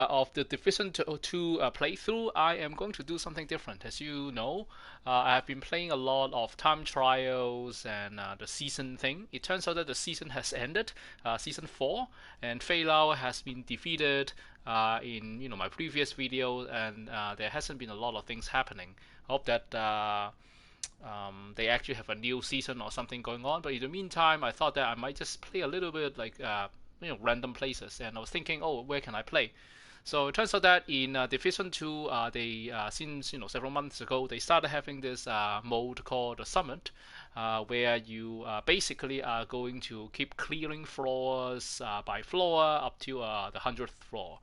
of the Division 2 playthrough, I am going to do something different. As you know, I have been playing a lot of time trials and the season thing. It turns out that the season has ended, season 4, and Fei Lao has been defeated in my previous video, and there hasn't been a lot of things happening. I hope that they actually have a new season or something going on. But in the meantime, I thought that I might just play a little bit like random places, and I was thinking, oh, where can I play? So it turns out that in Division 2, they since several months ago, they started having this mode called the Summit, where you basically are going to keep clearing floors by floor up to the 100th floor.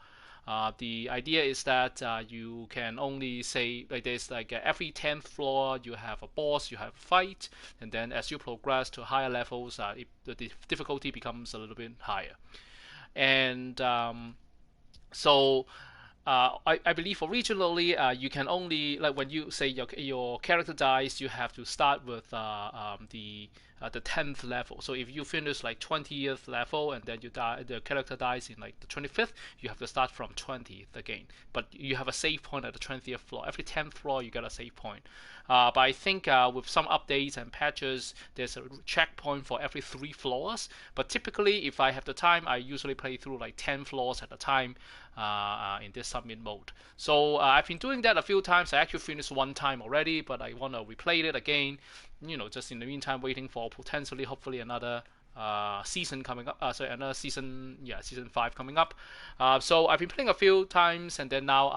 The idea is that you can only say like there's like every 10th floor you have a boss, you have a fight, and then as you progress to higher levels, the difficulty becomes a little bit higher. And so I believe originally you can only like when you say your character dies, you have to start with the 10th level. So if you finish like 20th level and then you die, the character dies in like the 25th, you have to start from 20th again. But you have a save point at the 20th floor. Every 10th floor you get a save point. But I think with some updates and patches, there's a checkpoint for every 3 floors. But typically, if I have the time, I usually play through like 10 floors at a time in this submit mode. So I've been doing that a few times. I actually finished one time already, but I want to replay it again. Just in the meantime, waiting for potentially, hopefully, another season coming up. Another season, season 5 coming up. So I've been playing a few times, and then now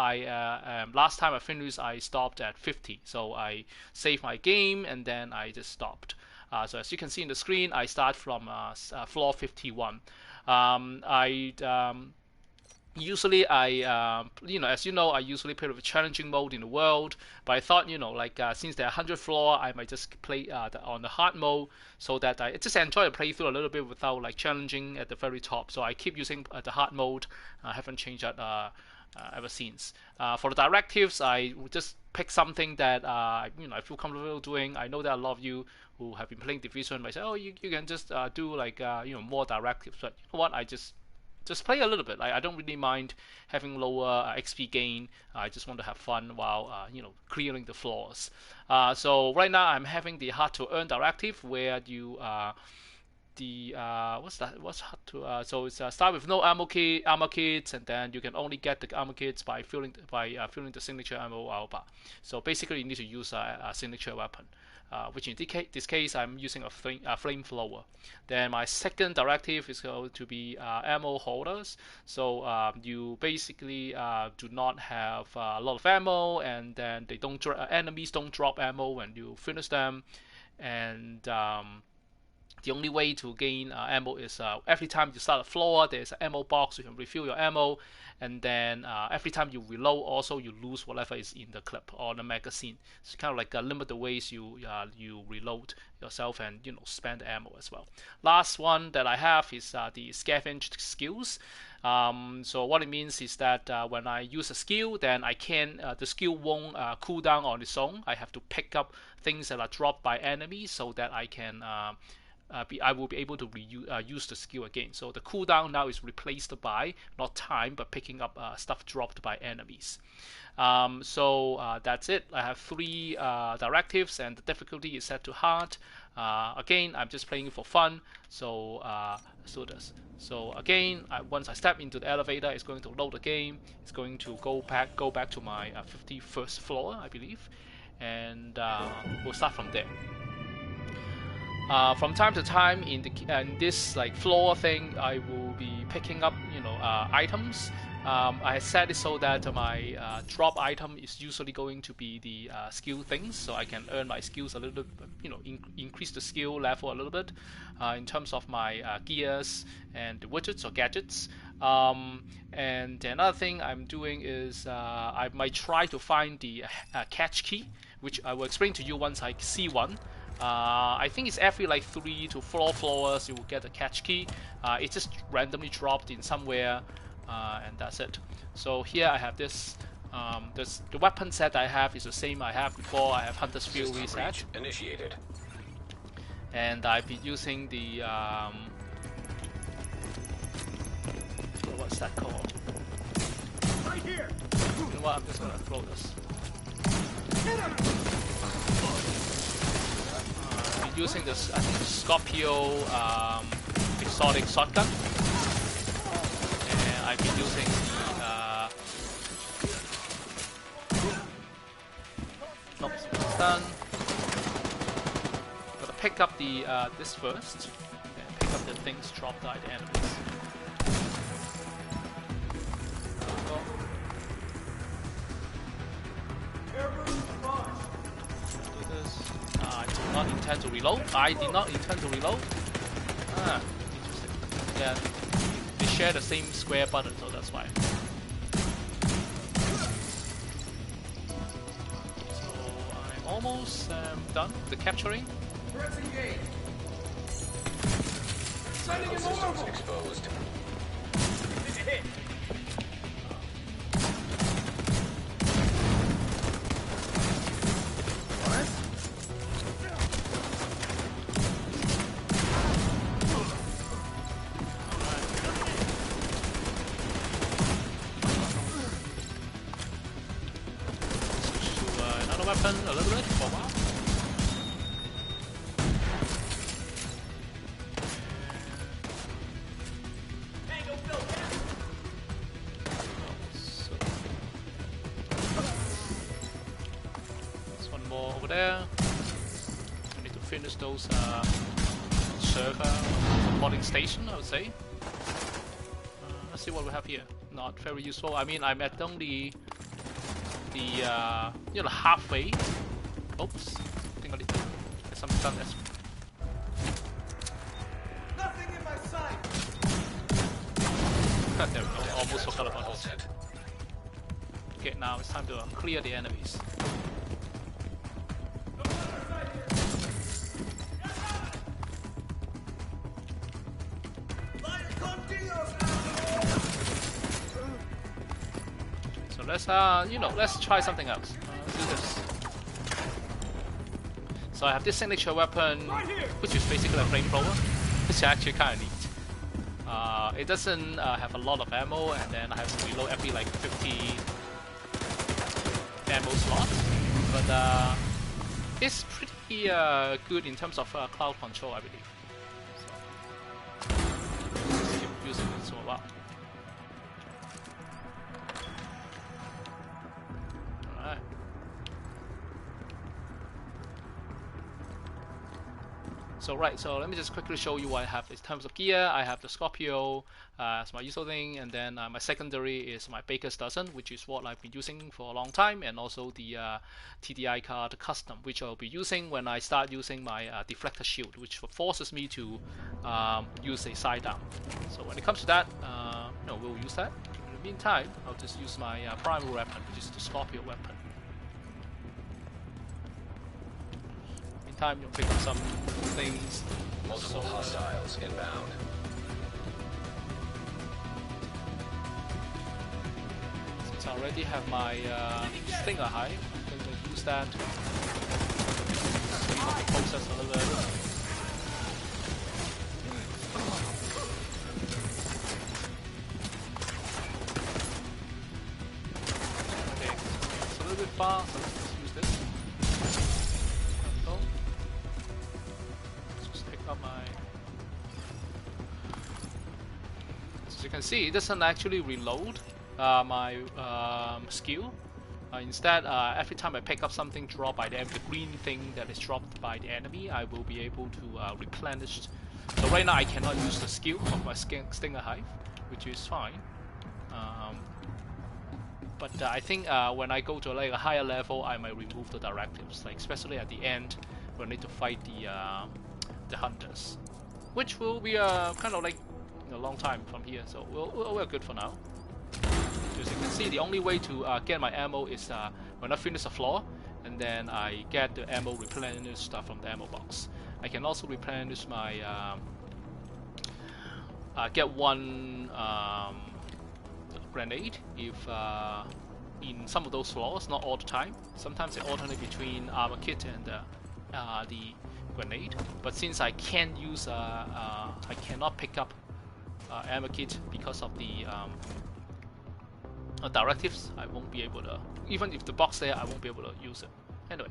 last time I finished, I stopped at 50. So I saved my game, and then I just stopped. So as you can see in the screen, I start from floor 51. I Usually as you know, I usually play with a challenging mode in the world, but I thought, since they're 100 floor, I might just play on the hard mode, so that I just enjoy the playthrough a little bit without like challenging at the very top. So I keep using the hard mode. I haven't changed that ever since. For the directives, I would just pick something that I feel comfortable doing. I know that a lot of you who have been playing Division might say, oh, you can just do like more directives, but you know what, I just play a little bit. I don't really mind having lower XP gain. I just want to have fun while clearing the floors. So right now I'm having the hard to earn directive, where you what's that? What's hard to so it's start with no armor kits, and then you can only get the armor kits by filling the signature ammo bar. So basically, you need to use a signature weapon. Which in this case I'm using a flamethrower. Then my second directive is going to be ammo holders. So you basically do not have a lot of ammo, and then enemies don't drop ammo when you finish them, and the only way to gain ammo is every time you start a floor, there's an ammo box. You can refill your ammo, and then every time you reload, also you lose whatever is in the clip or the magazine. It's kind of like limit the ways you reload yourself and spend ammo as well. Last one that I have is the scavenged skills. So what it means is that when I use a skill, then the skill won't cool down on its own. I have to pick up things that are dropped by enemies so that I will be able to use the skill again. So the cooldown now is replaced by not time, but picking up stuff dropped by enemies. So that's it. I have 3 directives, and the difficulty is set to hard. Again, I'm just playing it for fun. So again, once I step into the elevator, it's going to load the game. It's going to go back to my 51st floor, I believe, and we'll start from there. From time to time in this like floor thing, I will be picking up items. I set it so that my drop item is usually going to be the skill things, so I can earn my skills a little bit, increase the skill level a little bit in terms of my gears and the widgets or gadgets. And another thing I'm doing is I might try to find the catch key, which I will explain to you once I see one. I think it's every like 3 to 4 floors you will get a catch key. It's just randomly dropped in somewhere, and that's it. So here I have this. The weapon set I have is the same I have before. I have Hunter's Fury set. Initiated. And I've been using the what's that called? know what? I'm just gonna throw this. I'm using this, I think, Scorpio exotic shotgun, and I've been using the. Oops, it's done. I'm gonna pick up the this first, and pick up the things dropped by the enemies. I did not intend to reload. I did not intend to reload. Ah, interesting. Yeah, they share the same square button, so that's why. So I'm almost done with the capturing. Systems exposed. Weapon a little bit for a while. So, there's one more over there. I need to finish those server supporting station, I would say. Let's see what we have here. Not very useful. I mean, I'm at only you know, halfway. Oops, I think I need to get something done this. Nothing in my sight. There we go. Almost forgot about this. Okay, now it's time to clear the enemies. So let's you know, let's try something else. Let's do this. So I have this signature weapon, which is basically a flamethrower, which is actually kind of neat. It doesn't have a lot of ammo, and then I have to reload every like 50 ammo slots. But it's pretty good in terms of cloud control, I believe. So, let's keep using it for a while. So right, so let me just quickly show you what I have in terms of gear. I have the Scorpio as my usual thing, and then my secondary is my Baker's Dozen, which is what I've been using for a long time, and also the TDI card custom, which I'll be using when I start using my deflector shield, which forces me to use a sidearm. So when it comes to that, you know, we'll use that. In the meantime, I'll just use my primary weapon, which is the Scorpio weapon. Time you'll pick up some things. Multiple hostiles inbound. Since I already have my Stinger Hive, I'm going to use that. Speed up the process a little bit. Okay, it's a little bit far, so let's just use this. As you can see, it doesn't actually reload my skill. Instead, every time I pick up something dropped by the green thing that is dropped by the enemy, I will be able to replenish. So right now I cannot use the skill of my Stinger Hive, which is fine. But I think when I go to like a higher level, I might remove the directives, like especially at the end when I need to fight the hunters, which will be kind of like a long time from here. So we're good for now. As you can see, the only way to get my ammo is when I finish a floor, and then I get the ammo replenished from the ammo box. I can also replenish my get one grenade if in some of those floors, not all the time. Sometimes they alternate between armor kit and the grenade. But since I can't use, I cannot pick up armor kit because of the directives, I won't be able to. Even if the box there, I won't be able to use it. Anyway,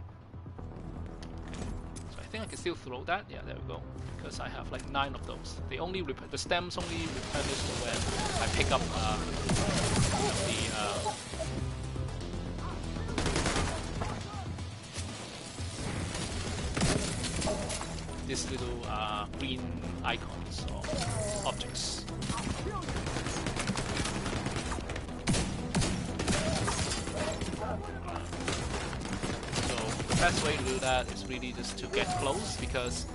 so I think I can still throw that. Yeah, there we go. Because I have like 9 of those. They only the stems only replenish when I pick up these little green icons or objects. So the best way to do that is really just to get close because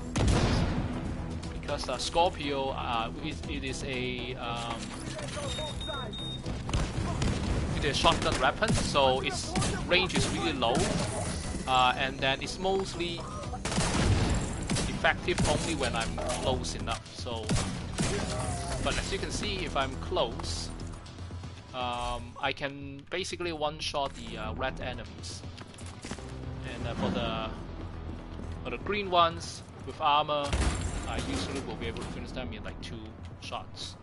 Scorpio it is a shotgun weapon, so its range is really low, and then it's mostly effective only when I'm close enough. So, but as you can see, if I'm close, I can basically one-shot the red enemies. And for the green ones with armor, I usually will be able to finish them in like 2 shots,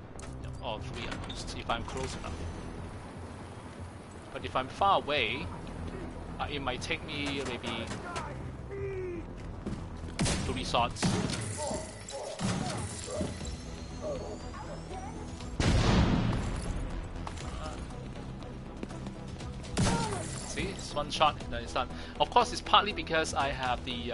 or 3 at least, if I'm close enough. But if I'm far away, it might take me maybe 3 shots. See, it's 1 shot and then it's done. Of course, it's partly because I have the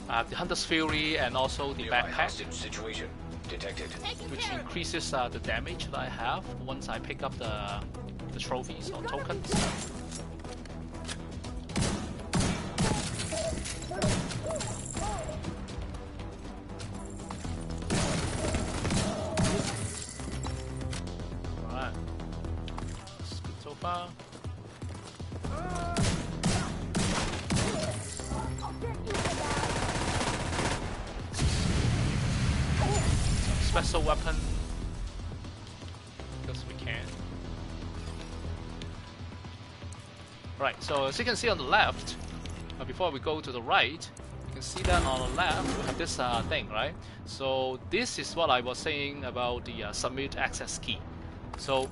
Hunter's Fury and also the backpack, Situation detected. which increases the damage that I have once I pick up the trophies or tokens. Alright. That's good so far. Special weapon, because we can. Right, so as you can see on the left, before we go to the right, you can see that on the left we have this thing, right? So this is what I was saying about the submit access key. So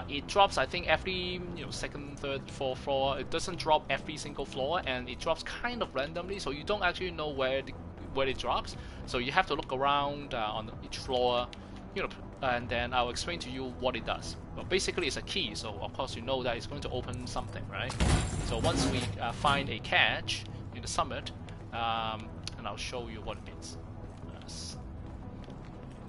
it drops, I think, every 2nd, 3rd, 4th floor. It doesn't drop every single floor, and it drops kind of randomly, so you don't actually know where it drops. So you have to look around on each floor, and then I'll explain to you what it does. But basically it's a key, so of course you know that it's going to open something, right? So once we find a catch in the summit, and I'll show you what it means.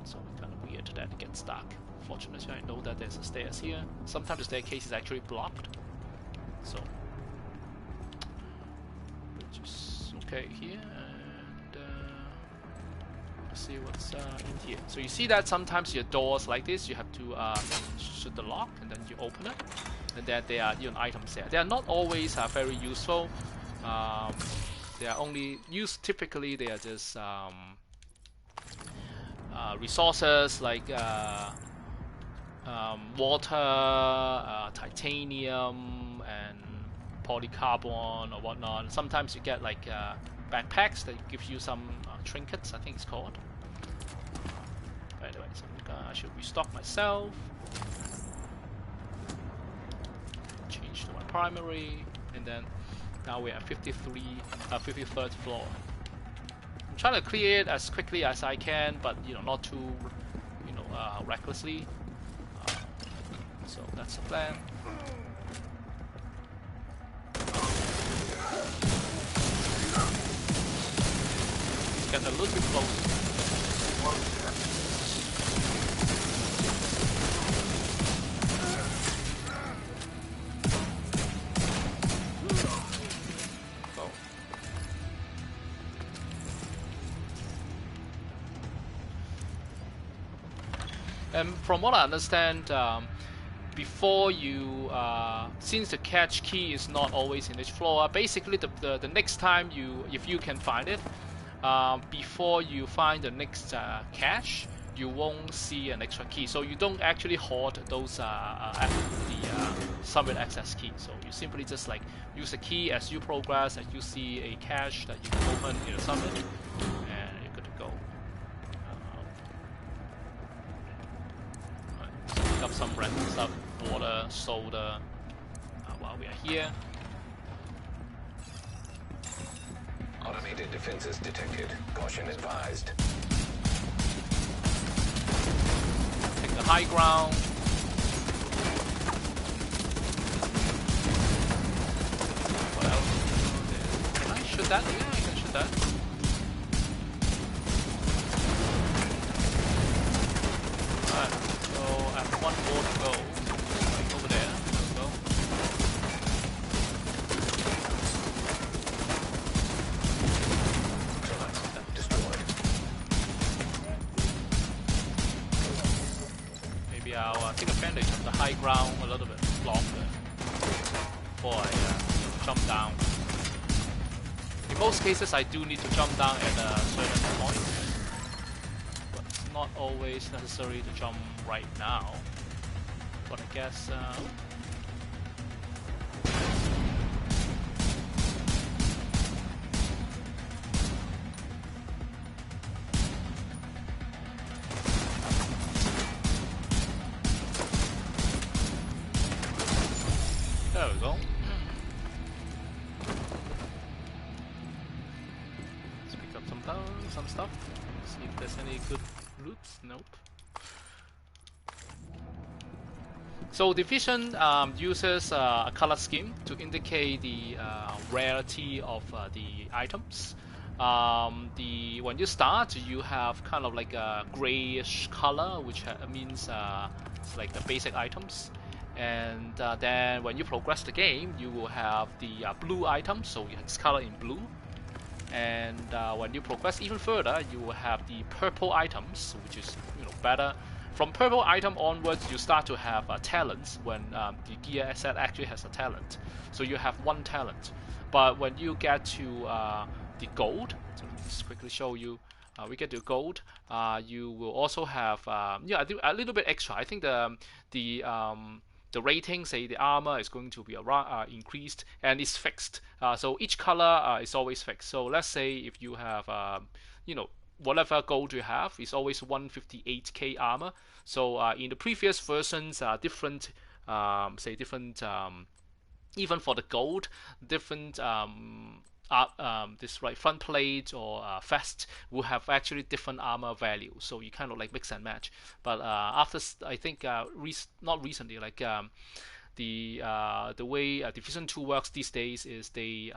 So kind of weird that it gets dark. Fortunately, I know that there's a stairs here. Sometimes the staircase is actually blocked. So, which is okay here. See what's in here. So you see that sometimes your doors like this, you have to shoot the lock and then you open it, and then there are items there. They are not always very useful. They are only used typically. They are just resources like water, titanium, and polycarbon or whatnot. Sometimes you get like backpacks that give you some trinkets, I think it's called. By the way, so I should restock myself. Change to my primary, and then now we're at 53rd floor. I'm trying to clear it as quickly as I can, but not too, recklessly. So that's the plan. Get a little bit closer. Go. And from what I understand, before you, since the catch key is not always in each floor, basically the next time if you can find it, before you find the next cache, you won't see an extra key. So you don't actually hoard those the summit access key. So you simply just like use a key as you progress, as you see a cache that you can open in the summit, and you're good to go. up some random stuff, water, soda, while we are here. Automated defenses detected. Caution advised. Take the high ground. What else? Can I shoot that? Yeah, I can shoot that. Alright, so I have one more to go. Like over there. Let's go. Maybe I'll take advantage of the high ground a little bit longer before I jump down. In most cases, I do need to jump down at a certain point, but it's not always necessary to jump right now. But I guess. There we go. Let's pick up some stuff. See if there's any good loot. Nope. So Division uses a color scheme to indicate the rarity of the items. When you start, you have kind of like a grayish color, which means it's like the basic items. And then when you progress the game, you will have the blue items, so it's colored in blue. And when you progress even further, you will have the purple items, which is better. From purple item onwards, you start to have talents when the gear set actually has a talent. So you have one talent. But when you get to the gold, so let's quickly show you. We get to gold. You will also have a little bit extra. I think the rating, say the armor, is going to be increased, and it's fixed. So each color is always fixed. So let's say if you have whatever gold you have is always 158k armor. So in the previous versions, different even for the gold, different this front plate or vest will have actually different armor value. So you kind of like mix and match. But after I think not recently, like the way Division 2 works these days is they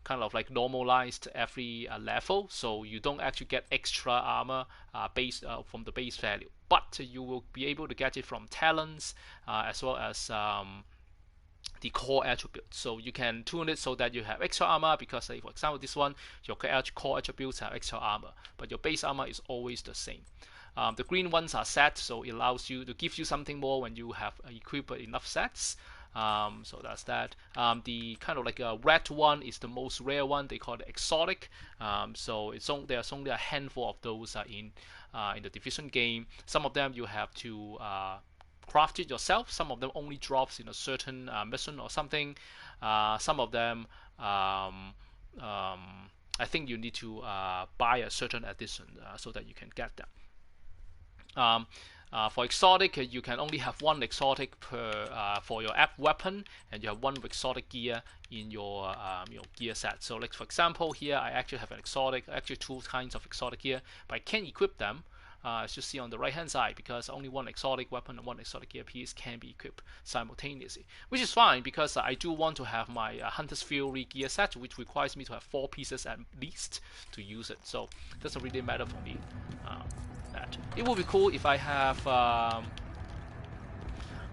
kind of like normalized every level, so you don't actually get extra armor based from the base value, but you will be able to get it from talents as well as the core attributes. So you can tune it so that you have extra armor, because say for example this one, your core attributes have extra armor, but your base armor is always the same. The green ones are set, so it allows you to give you something more when you have equipped enough sets. So that's that. The kind of like a red one is the most rare one. They call it exotic. So there's only a handful of those in the Division game. Some of them you have to craft it yourself. Some of them only drops in a certain mission or something. Some of them I think you need to buy a certain edition so that you can get them. For exotic, you can only have one exotic per for your app weapon, and you have one exotic gear in your gear set. So, like for example, here I actually have an exotic, actually two kinds of exotic gear, but I can't equip them. As you see on the right hand side, because only one exotic weapon and one exotic gear piece can be equipped simultaneously, which is fine because I do want to have my Hunter's Fury gear set, which requires me to have 4 pieces at least to use it. So it doesn't really matter for me. That it would be cool if I have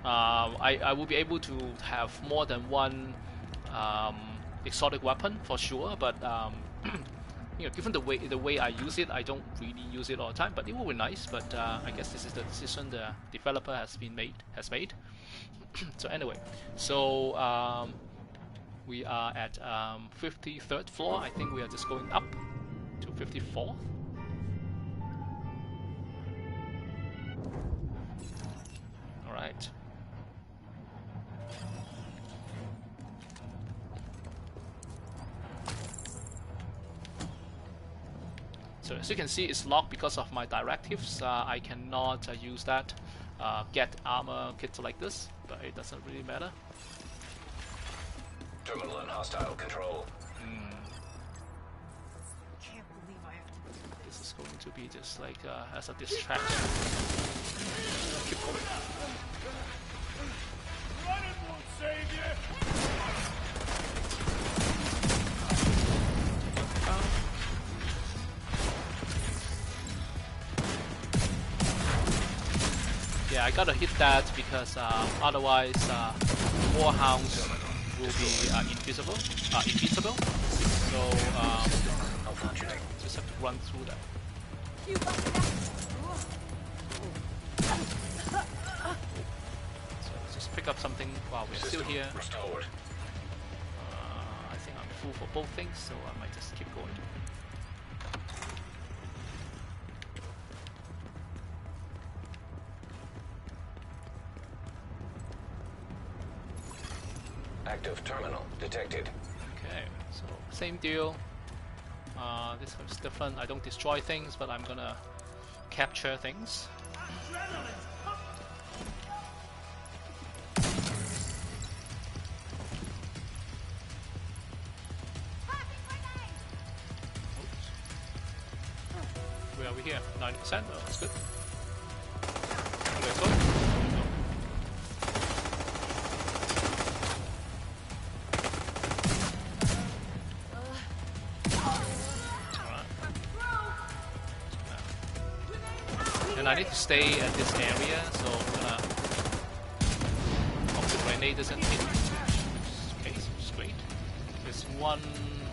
I will be able to have more than one exotic weapon for sure, but given the way I use it, I don't really use it all the time. But it will be nice. But I guess this is the decision the developer has made. So anyway, so we are at 53rd floor. I think we are just going up to 54th. All right. So as you can see, it's locked because of my directives. I cannot use that. get armor kits like this, but it doesn't really matter. Terminal and hostile control. Can't believe I have to do this. This is going to be just like as a distraction. Keep going. Running won't save you. Yeah, I gotta hit that because otherwise warhounds will be invisible. So just have to run through that. So let's just pick up something while we're still here. Restored. I think I'm full for both things, so I might just keep going. Active terminal detected. Okay, so same deal. This one's different. I don't destroy things, but I'm gonna capture things. Oops. Where are we here? 90%? Oh, that's good. Okay, go. And I need to stay at this area, so I'm gonna hope the grenade doesn't hit. Okay, so it's great. There's one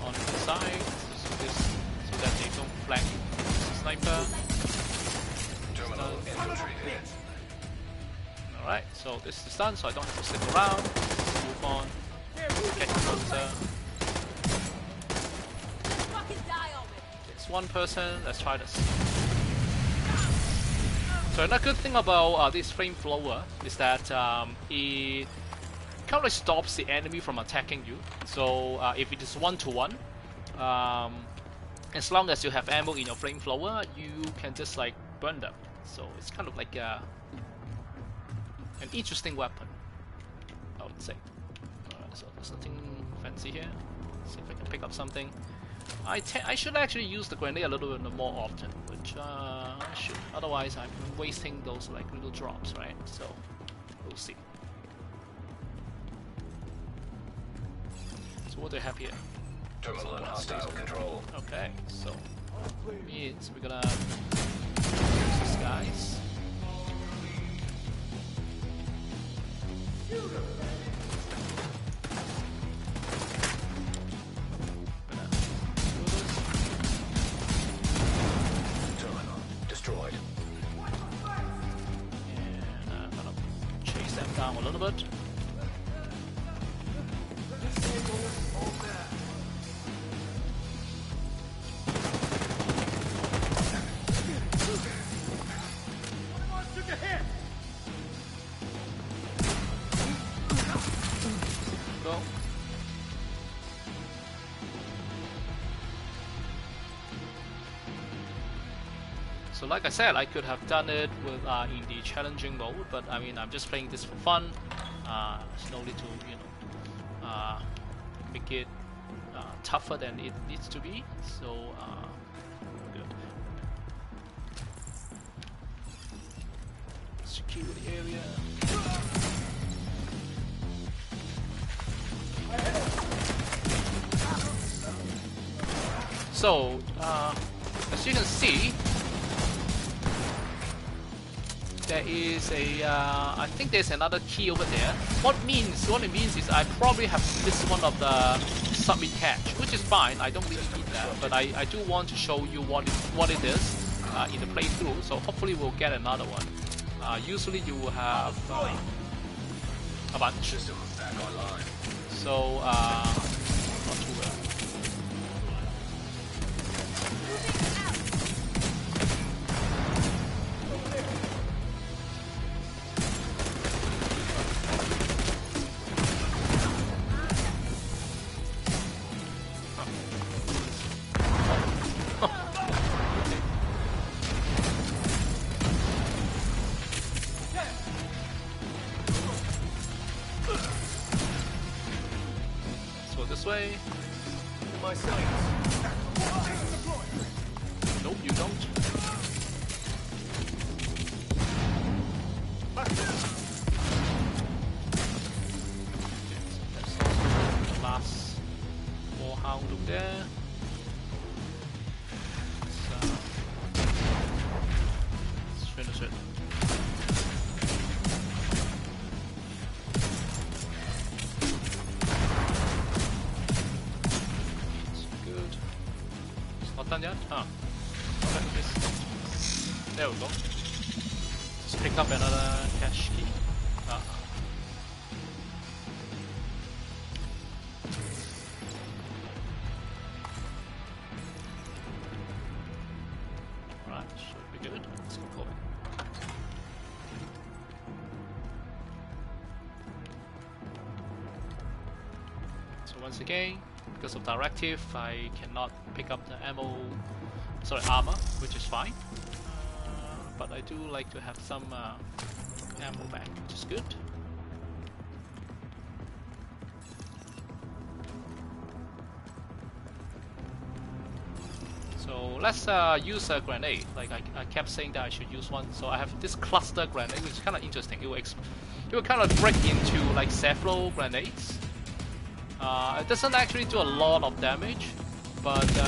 on the side, so that they don't flank sniper. Terminal infiltrated. Alright, so this is done, so I don't have to stick around. Let's move on. Get closer. It's one person, let's try this. So another good thing about this flamethrower is that it kind of stops the enemy from attacking you. So if it is 1-to-1, as long as you have ammo in your flamethrower, you can just like burn them. So it's kind of like an interesting weapon, I would say. Alright, so there's nothing fancy here. Let's see if I can pick up something. I should actually use the grenade a little bit more often, which I should. Otherwise, I'm wasting those like little drops, right? So we'll see. So what do I have here? Terminal and hostile control. Okay, so means we're gonna use these guys. Terminal destroyed. And I'm gonna chase them down a little bit. Go. So like I said, I could have done it with in the challenging mode, but I mean I'm just playing this for fun. There's no need to make it tougher than it needs to be. So good. Secure the area. So as you can see, there is a I think there's another key over there. What it means is I probably have missed one of the submit catch, which is fine. I don't really need that, but I do want to show you what it is in the playthrough. So hopefully we'll get another one. Usually you will have a bunch. System back online. So not too well. this way. My sights. Nope, you don't. There's also the last war hound over there. Let's finish it. Not done yet? Ah. There we go. Just pick up another cache key. Ah. Right, should be good. Let's keep going. So once again, because of directive, I cannot pick up the armor, which is fine. But I do like to have some ammo back, which is good. So let's use a grenade. Like I kept saying that I should use one. So I have this cluster grenade, which is kind of interesting. It will kind of break into like several grenades. It doesn't actually do a lot of damage, but it's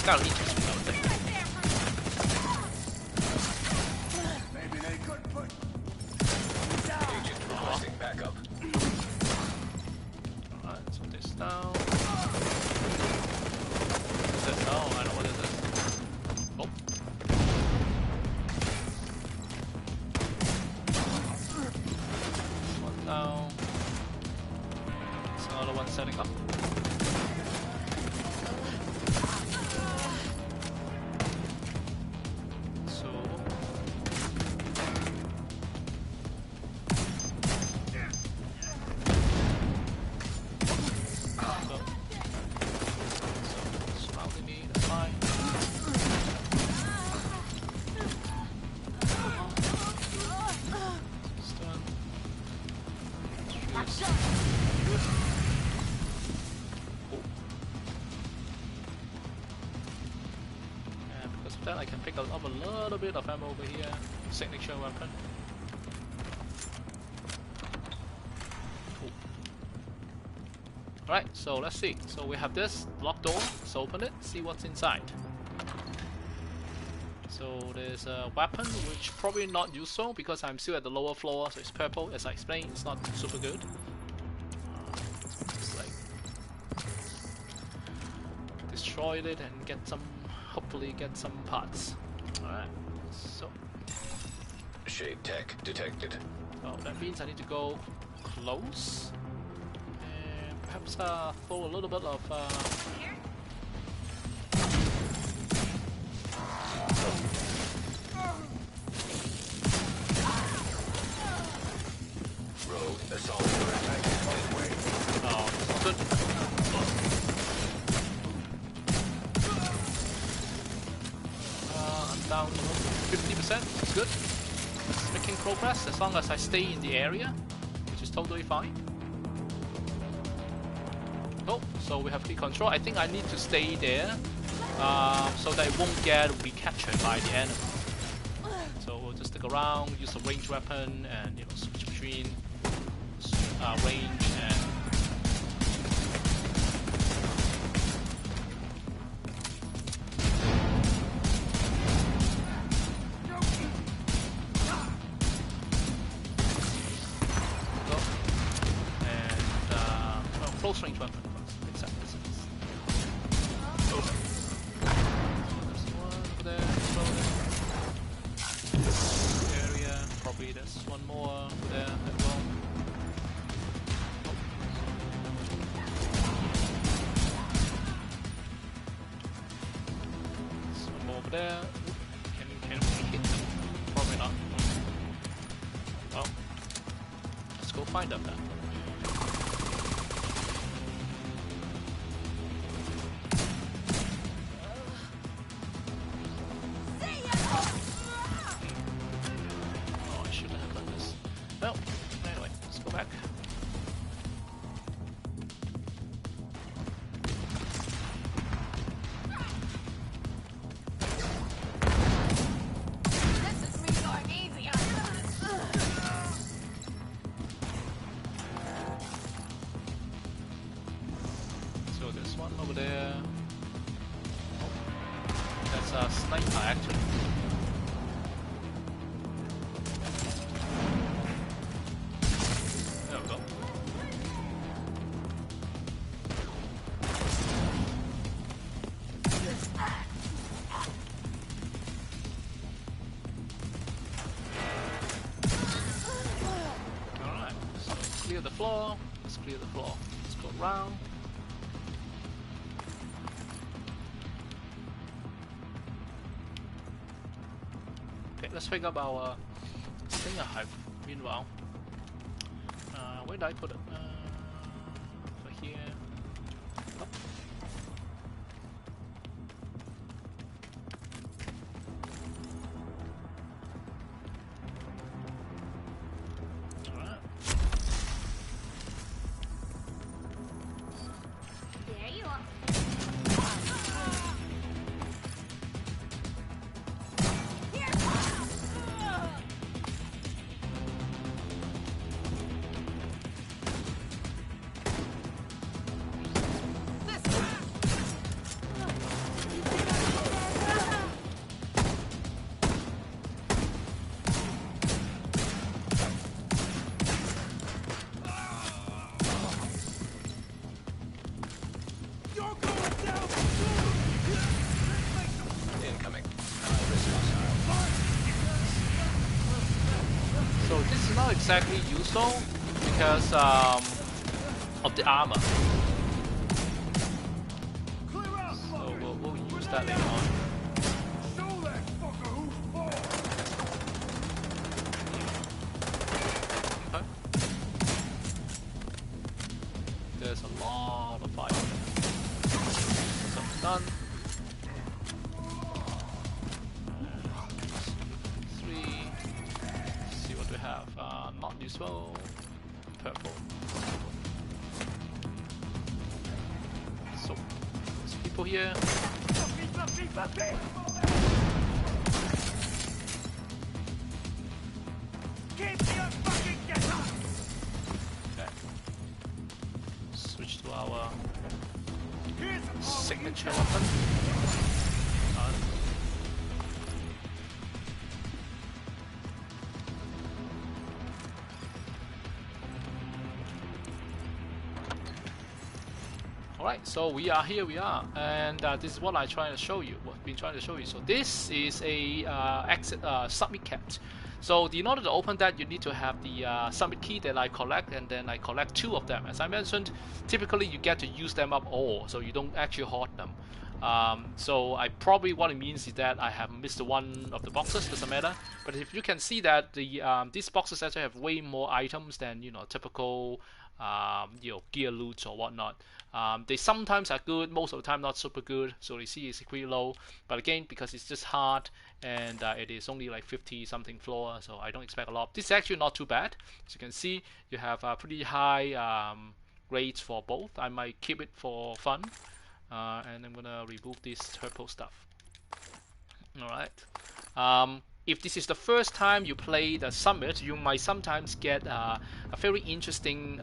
kind of interesting, I would think. Maybe they could put Agent requesting backup. Alright, so this down. What's this? Oh, I know what it is. Oh. One down. There's another one setting up. Then I can pick up a little bit of ammo over here. Signature weapon. Cool. Alright, so let's see. So we have this locked door. Let's open it, see what's inside. So there's a weapon, which probably not useful because I'm still at the lower floor, so it's purple. As I explained, it's not super good. Just like destroy it and get some. Hopefully get some parts. Alright, so Shade tech detected. oh, that means I need to go close and perhaps throw a little bit of Rogue assault. oh, good. Down 50%, it's good. It's making progress as long as I stay in the area, which is totally fine. Oh, so we have key control. I think I need to stay there so that it won't get recaptured by the enemy. So we'll just stick around, use a ranged weapon, and switch between range and close range weapon. Exactly. There's one over there. Area. Probably there's one more over there as well. There's one more over there. Can we hit them? Probably not. Well, let's go find them then. Over there. Oh, that's a sniper actually. There we go. Alright, so clear the floor. Let's clear the floor. Let's go around. Okay, let's pick up our stinger hive. Meanwhile, where did I put it? Over here. Oh. Alright. There you are. Incoming. Risk hostile. So this is not exactly useful because of the armor. Clear out, So we'll use that later on. show that fucker who's boss. Okay. There's a lot of fire. So done. 3. See what we have. Not useful. Purple. So there's people here. Okay. Switch to our signature weapon. Done. Alright, so we are here, and this is what I'm trying to show you, what I've been trying to show you. So this is a submit cat. So in order to open that, you need to have the submit key that I collect, and then I collect 2 of them. As I mentioned, typically you get to use them up all, so you don't actually hoard them. So what it means is that I have missed one of the boxes, doesn't matter. But if you can see that these boxes actually have way more items than typical gear loot or whatnot. They sometimes are good, most of the time not super good, so the C is pretty low. But again, because it's just hard and it is only like 50 something floor, so I don't expect a lot. This is actually not too bad. As you can see, you have pretty high grades for both. I might keep it for fun, and I'm gonna remove this purple stuff. Alright. If this is the first time you play the summit, you might sometimes get a very interesting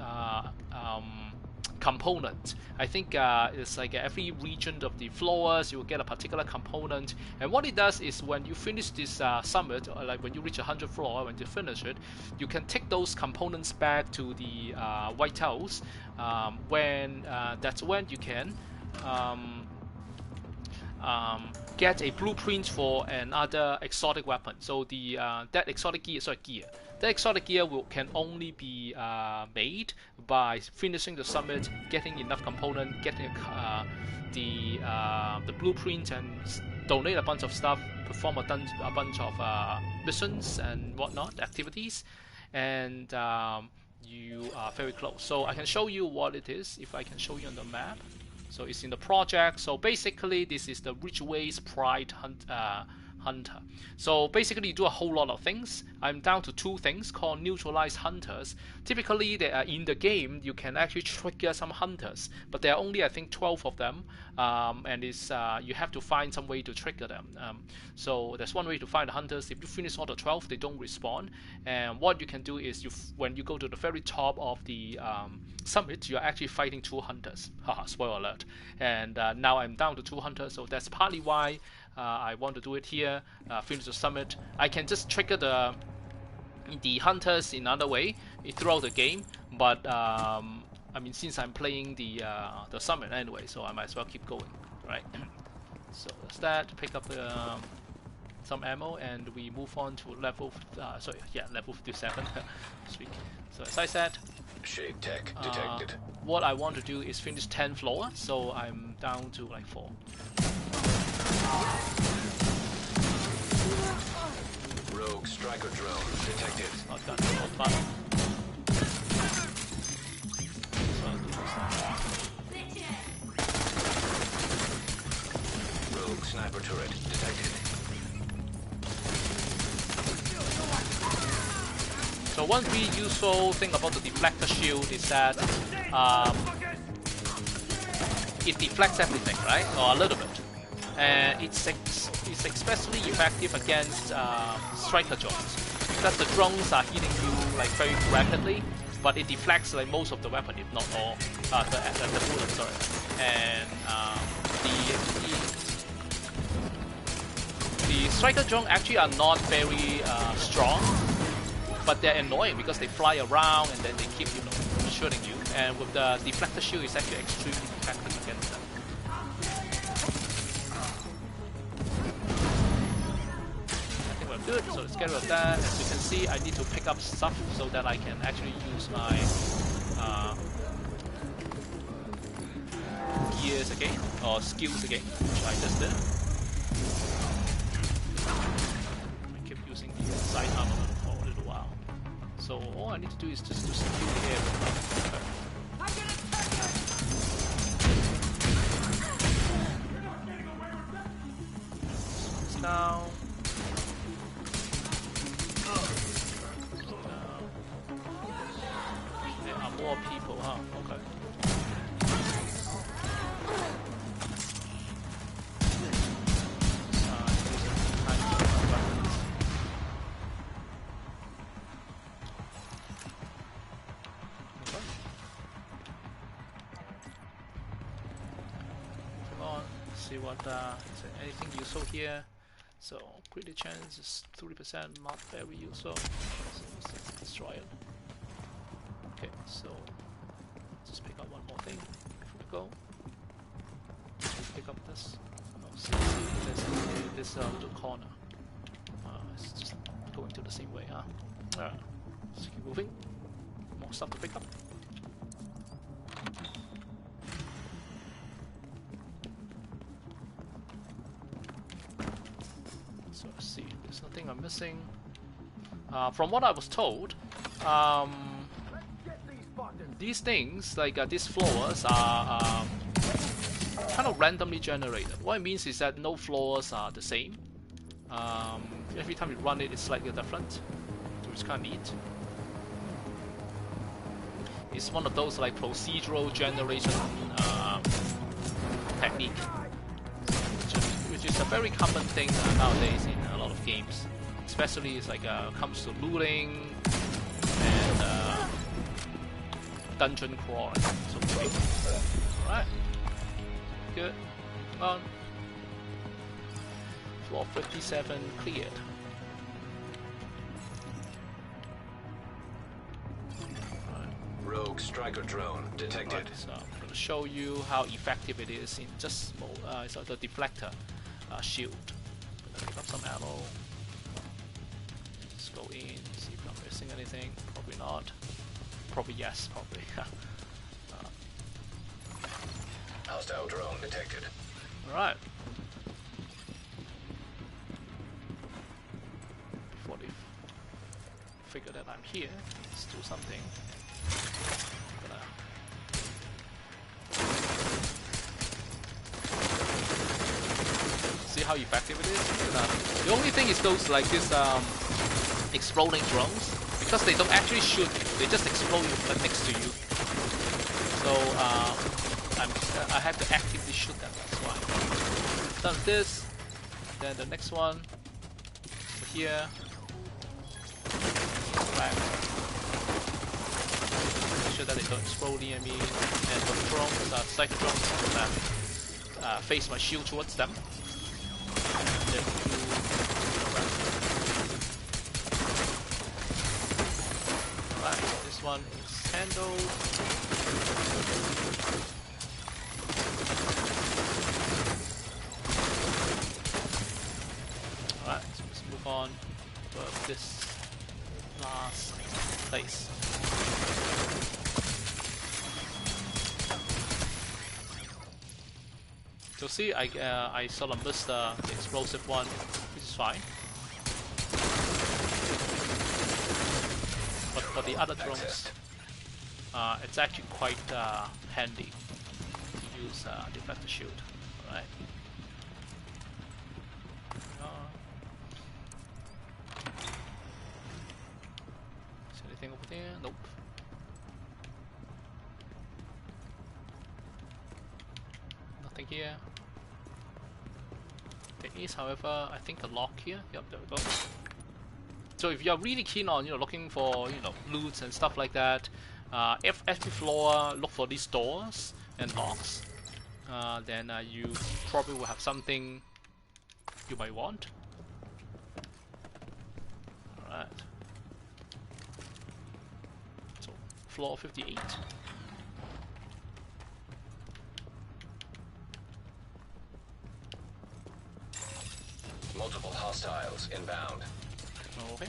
component. I think it's like every region of the floors you will get a particular component, and what it does is when you finish this summit, or like when you reach 100 floor, when you finish it, you can take those components back to the White House. That's when you can get a blueprint for another exotic weapon. So that exotic gear, that exotic gear can only be made by finishing the summit, getting enough component, getting the blueprint, and donate a bunch of stuff, perform a bunch of missions and whatnot, activities, and you are very close. So I can show you what it is if I can show you on the map. So it's in the project. So basically, this is the Ridgeway's Pride hunter. So basically, you do a whole lot of things. I'm down to 2 things called neutralize hunters. Typically, they are in the game. You can actually trigger some hunters, but there are only I think 12 of them, and it's you have to find some way to trigger them. So there's one way to find the hunters. If you finish all the 12, they don't respawn. And what you can do is when you go to the very top of the summit, you're actually fighting 2 hunters. Haha, spoiler alert. And now I'm down to 2 hunters, so that's partly why I want to do it here. Finish the summit. I can just trigger the hunters in another way throughout the game, but I mean, since I'm playing the summit anyway, so I might as well keep going, right? So that's that. Pick up some ammo, and we move on to level level 57. Speak. So as I said, Shade tech detected. what I want to do is finish 10 floors, so I'm down to like 4. Rogue striker drone detected. Not done. Not fun. Rogue sniper turret detected. So one really useful thing about the deflector shield is that it deflects everything, right? Or a little bit. And it's especially effective against striker drones, because the drones are hitting you like very rapidly, but it deflects like most of the weapon, if not all, the bullet. Sorry, and the striker drone actually are not very strong, but they're annoying because they fly around and then they keep shooting you. And with the deflector shield, it's actually extremely effective against them. Good, so let's get rid of that. As you can see, I need to pick up stuff so that I can actually use my gears again, or skills again, which I just did. I keep using the side armor for a little while. So all I need to do is just to secure the area. It's down. More people, huh? Okay. Moving on. See what is there anything useful here? So critical chance is 30%, not very useful. So let's destroy it. Okay, so just pick up one more thing before we go. Pick up this. Oh, see, there's this little corner. It's just going to the same way, huh? Alright, let's keep moving. More stuff to pick up. So let's see, there's nothing I'm missing. From what I was told, these things, like these floors, are kind of randomly generated. What it means is that no floors are the same. Every time you run it, it's slightly different, which is kind of neat. It's one of those like procedural generation technique, which is a very common thing nowadays in a lot of games. Especially it's like comes to looting and dungeon crawling. So alright. Good. Come on. Floor 57 cleared. Rogue striker drone detected. Right, so I'm going to show you how effective it is in just so the deflector shield. I'm going to pick up some ammo. Just go in, see if I'm missing anything. Probably not. Probably yes, probably. Hostile drone detected. Alright. Before they figure that I'm here, let's do something. See how effective it is. The only thing is those like this exploding drones, because they don't actually shoot you, they just explode next to you. So I have to actively shoot them. That's why. Done this, then the next one over here. Back. Make sure that they don't explode near me. And for the drones, cycle drones, face my shield towards them. Then alright, this one is handled. Alright, so let's move on to this last place. You'll see I sort of missed the explosive one, which is fine. But for the other drones, it's actually quite handy to use deflector shield. Alright. Is anything over there? Nope. Nothing here. There is, however, I think a lock here. Yep, there we go. So if you're really keen on looking for loots and stuff like that, every floor look for these doors and locks. Then you probably will have something you might want. Alright. So floor 58. Multiple hostiles inbound. Okay.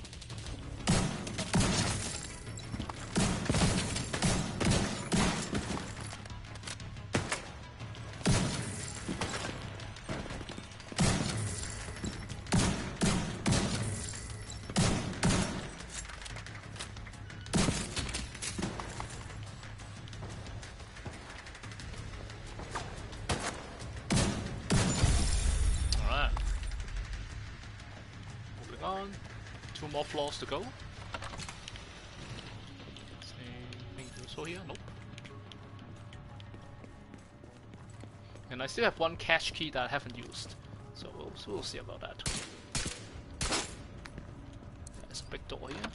Alright. Moving on. 2 more floors to go. Same thing also here? Nope. And I still have 1 cache key that I haven't used. So we'll see about that. There's a big door here.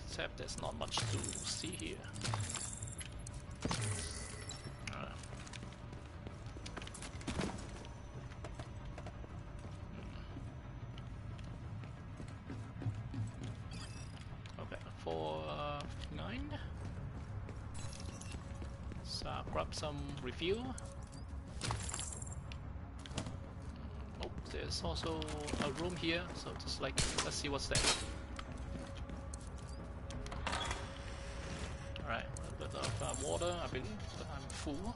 Except there's not much to see here. Grab some review. Oh, there's also a room here, so just like let's see what's there. Alright, a little bit of water, I believe, but I'm full.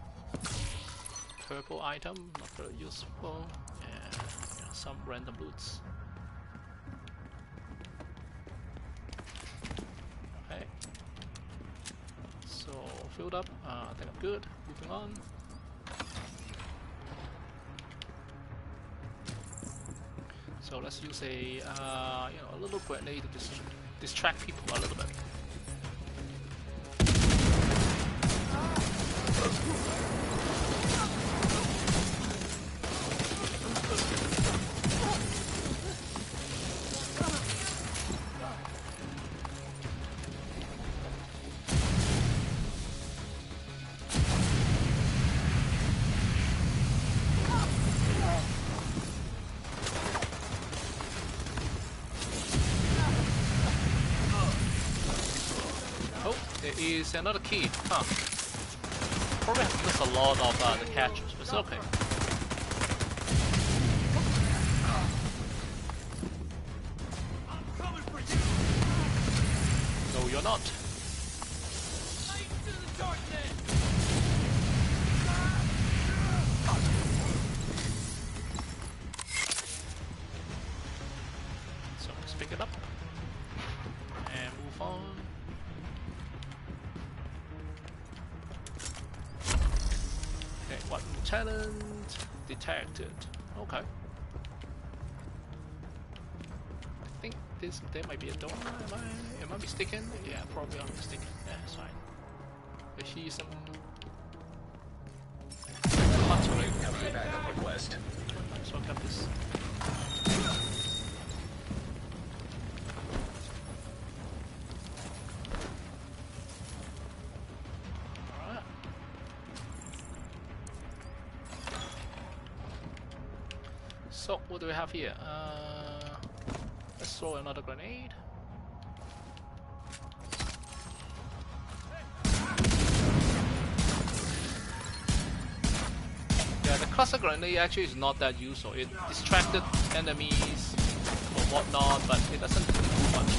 Purple item, not very useful, and some random loots. Okay. So filled up. I think I'm good. Moving on. So let's use a a little grenade to distract people a little bit. Is another key, huh? Probably have missed a lot of the catches, but it's okay. No, you're not. So let's pick it up and move on. One talent detected. Okay. I think there might be a door. Am I mistaken? Yeah, probably I'm mistaken. Yeah, it's fine. I see some artillery. Incoming backup request. So I'll get this. Alright. So what do we have here? Let's throw another grenade. Yeah, the cluster grenade actually is not that useful. It distracted enemies or whatnot, but it doesn't do much.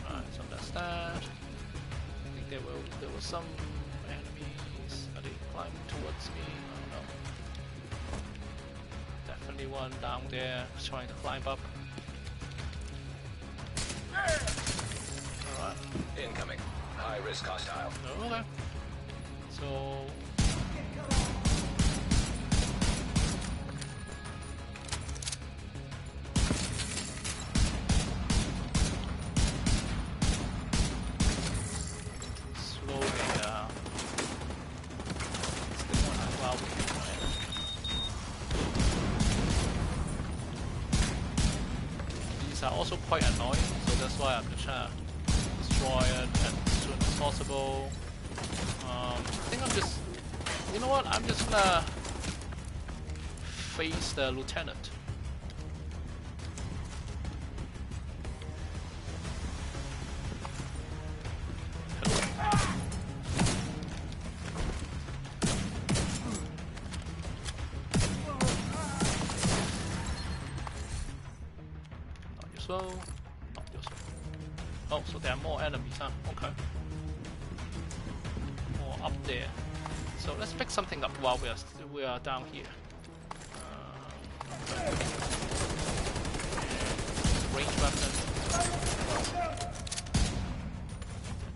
Alright, so that's that. I think there were some enemies. Are they climbing towards me? I don't know. Definitely one down there trying to climb up. Alright. Incoming. High risk hostile. Okay. So slowly wow. These are also quite annoying, so that's why I'm just trying to destroy it as soon as possible. I think I'm just, you know what? I'm just gonna face the lieutenant. Not useful. Not useful. Oh, so there are more enemies, huh? Okay. More up there. So let's pick something up while we are down here. Range weapon.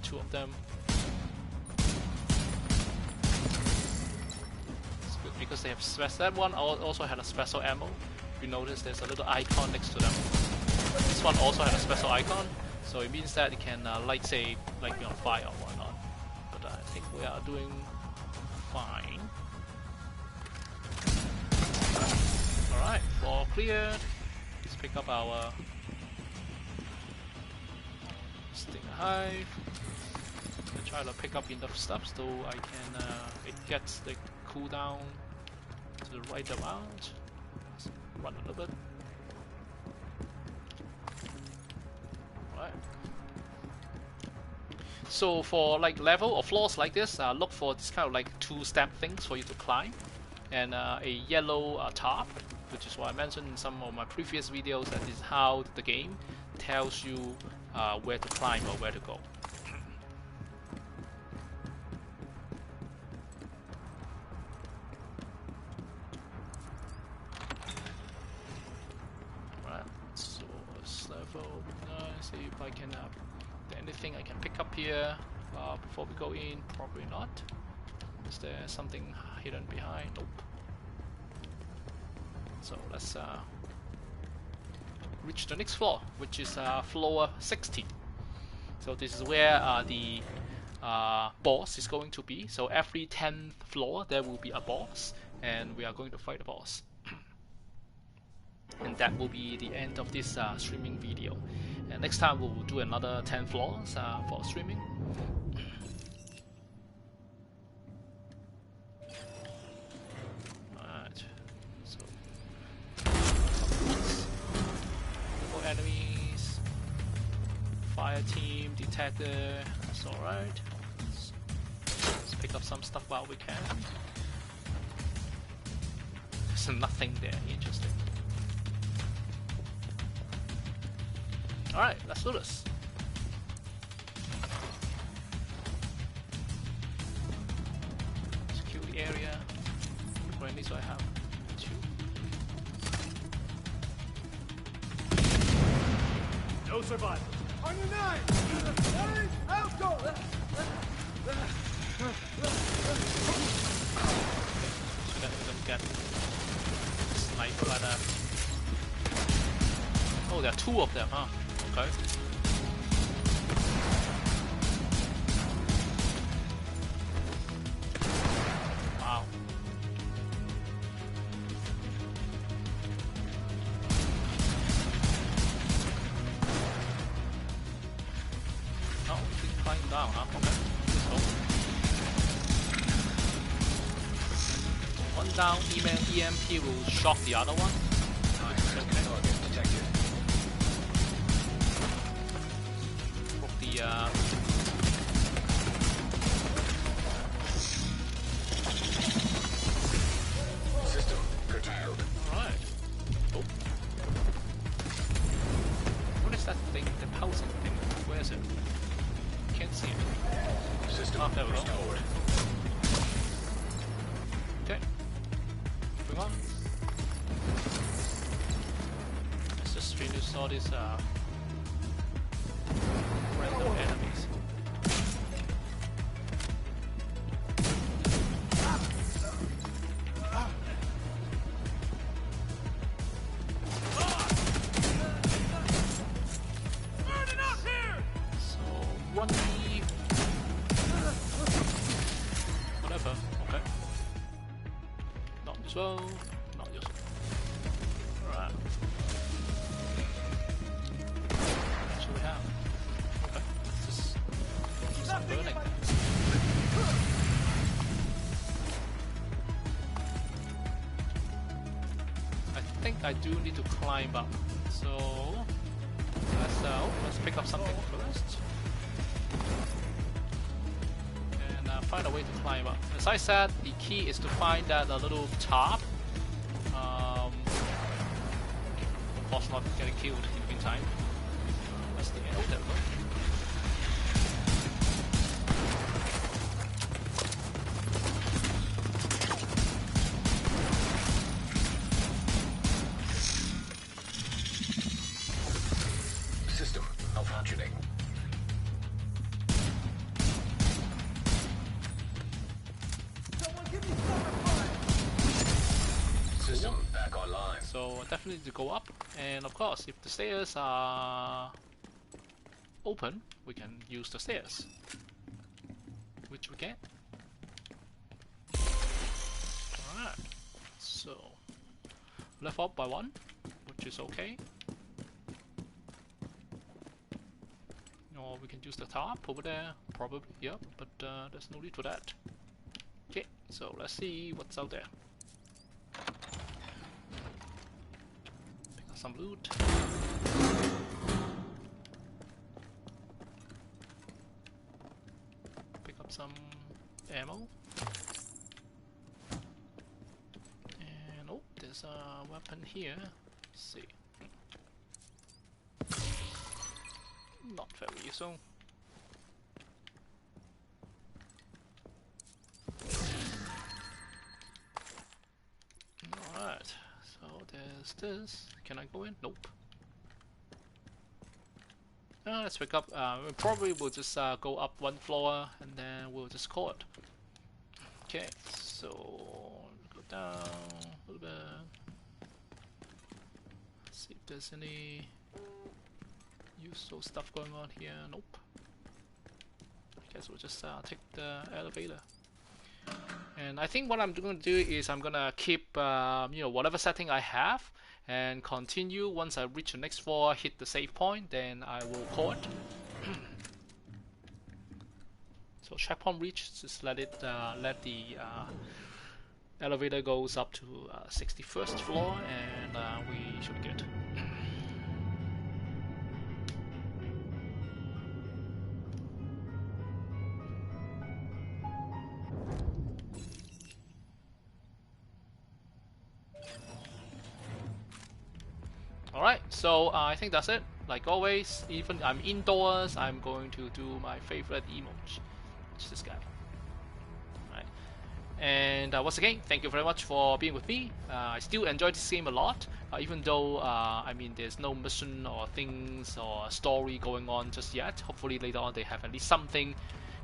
Two of them. It's good because they have special. That one also had a special ammo. If you notice, there's a little icon next to them. This one also had a special icon, so it means that it can light say like be on fire or whatnot. But I think we are doing fine. Alright, floor cleared. Let's pick up our Stinger Hive. I try to pick up enough stuff so I can it gets the cooldown to the right amount. Let's run a little bit. Right. So for like level or floors like this, look for this kind of like two-step things for you to climb, and a yellow top, which is what I mentioned in some of my previous videos. That is how the game tells you where to climb or where to go. Right. So this level. See if I can. Anything I can pick up here before we go in? Probably not. Is there something hidden behind? Nope. So let's reach the next floor, which is floor 60. So this is where the boss is going to be. So every 10th floor there will be a boss, and we are going to fight the boss. And that will be the end of this streaming video. And next time we will do another 10 floors for streaming. Alright, so more enemies, fire team, detector, that's alright. Let's pick up some stuff while we can. There's nothing there, interesting. Alright, let's do this. Secure the area. Currently, so I have 2. No survivors. On your 9! Out, go! So that we don't get sniped by that. Oh, there are two of them, huh? Okay. Wow. Oh, we can climb down, huh? Okay. Let's go. One down, EMP will shock the other one. Okay. Target detected. Broke the System curtailed. Alright. Oh. What is that thing? The pulsing thing? Where is it? Can't see it. System Ah, there we go. restored. Okay. Moving on. Let's just finish all these random enemies. Burning up here! So run the whatever. Okay. Not this well. Not this well. Alright. That's what we have. Okay. Let's just do some burning. I think I do need to climb up. So let's pick up something first. And find a way to climb up. As I said, the key is to find that little top. Of course, not getting killed in the meantime. That's the end. Oh, there we go. System malfunctioning. Someone give me cover fire! System back online. So definitely to go up, and of course, if the stairs are open, we can use the stairs, which we can. Alright, so left up by one, which is okay. Or we can use the top over there, probably, yep, but there's no need for that. Okay, so let's see what's out there. Pick up some loot. Pick up some ammo. And oh, there's a weapon here. Let's see. Not very useful. Alright, so there's this. Can I go in? Nope. Let's pick up. We probably will just go up one floor and then we'll just call it. Okay, so go down a little bit. See if there's any useful stuff going on here. Nope. I guess we'll just take the elevator. And I think what I'm going to do is I'm gonna keep you know, whatever setting I have and continue. Once I reach the next floor, hit the save point, then I will call it. So checkpoint reached. Just let it let the elevator goes up to 61st floor, and we should be good. Alright, so I think that's it. Like always, even I'm indoors, I'm going to do my favorite emote, which is this guy. Alright. And once again, thank you very much for being with me. I still enjoy this game a lot, even though I mean there's no mission or things or story going on just yet. Hopefully later on they have at least something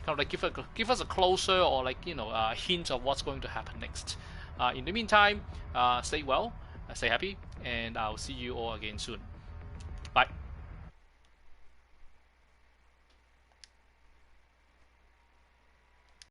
kind of like give us a closer or like hint of what's going to happen next. In the meantime, stay well, stay happy, and I'll see you all again soon. Bye.